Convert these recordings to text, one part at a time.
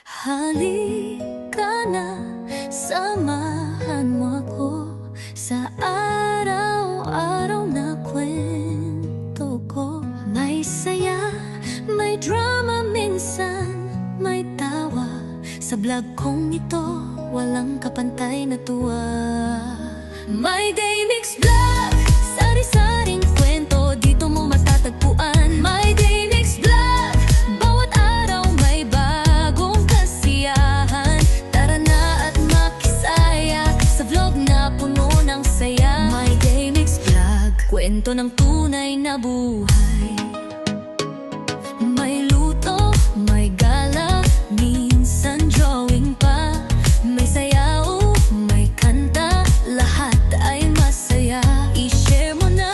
Halika na, samahan mo ako sa araw-araw na kwento ko. May saya, may drama, minsan may tawa. Sa vlog kong ito, walang kapantay na tuwa. My Day Mix Vlog, sari-saring kwento, dito mo matatagpuan. My Day Mix Vlog, bawat araw may bagong kasiyahan. Tara na at makisaya sa vlog na puno ng saya. My Day Mix Vlog, kwento ng tunay na buhay. May luto, may gala, minsan drawing pa. May sayaw, may kanta, lahat ay masaya. I-share mo na,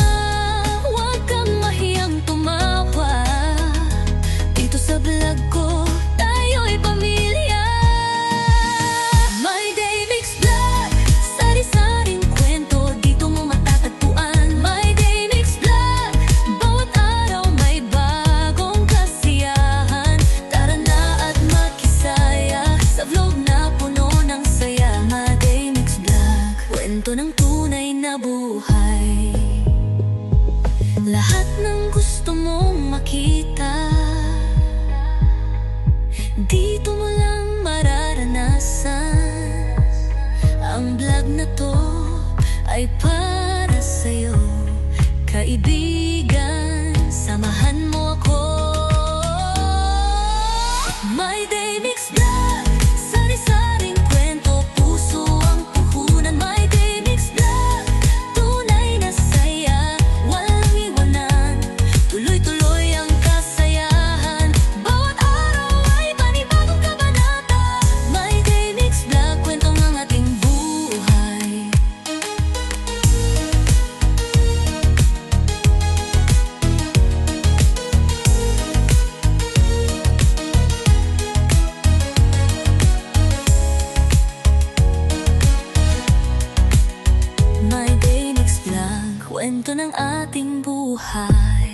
huwag kang mahiyang tumawa. Dito sa vlog ko, tayo'y pamilya. My Day Mix Vlog, sari-saring kwento, dito mo matatagpuan. My Day Mix Vlog, bawat araw may bagong kasiyahan. Tara na at makisaya sa vlog na puno ng saya. My Day Mix Vlog, kwento ng tunay na buhay. Lahat ng gusto mong makita, dito mo lang mararanasan. Ang vlog na to ay para sa'yo, kaibigan, samahan mo ako. My Day Mix Vlog, sari-saring kwento, puso ang puhunan. My Day Mix Vlog, tunay na saya, walang iwanan. Tuloy-tuloy ang kasayahan, bawat araw ay panibagong kabanata. My Day Mix Vlog, kwento ng ating buhay. My Day Mix Vlog, kwento ng ating buhay.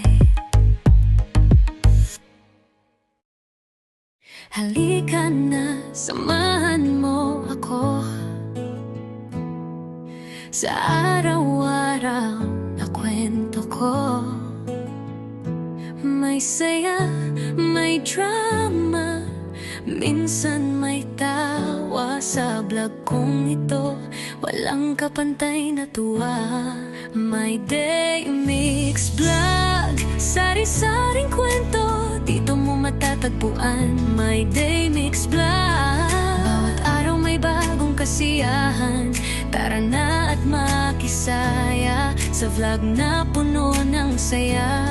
Halika na, samahan mo ako sa araw-araw na kwento ko. May saya, may drama, minsan may tawa. Sa vlog kong ito, walang kapantay na tuwa. My Day Mix Vlog, sari-saring kwento, dito mo matatagpuan. My Day Mix Vlog, bawat araw may bagong kasiyahan. Tara na at makisaya sa vlog na puno ng saya.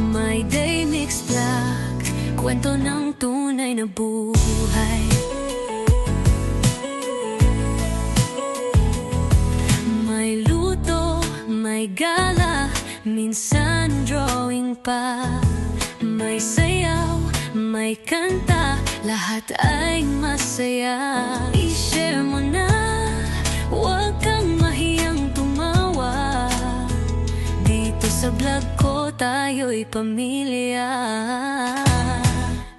My Day Mix Vlog, kwento ng tunay na buhay. May luto, may gala, minsan drawing pa. May sayaw, may kanta, lahat ay masaya. I-share mo na, huwag kang mahiyang tumawa. Dito sa vlog ko, tayo'y pamilya.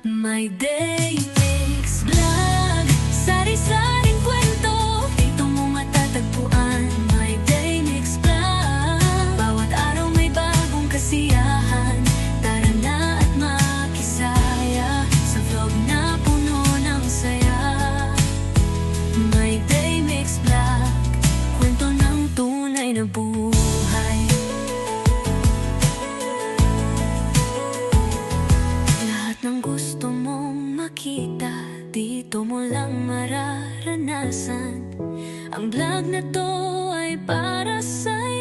My Day Mix Vlog, sari-saring kwento, dito mo matatagpuan. My Day Mix Vlog, bawat araw may bagong kasiyahan. Tara na at makisaya sa vlog na puno ng saya. My Day Mix Vlog, kwento ng tunay na buhay. Lahat ng gusto mong makita, dito mo lang mararanasan. Ang vlog na to ay para sa'yo.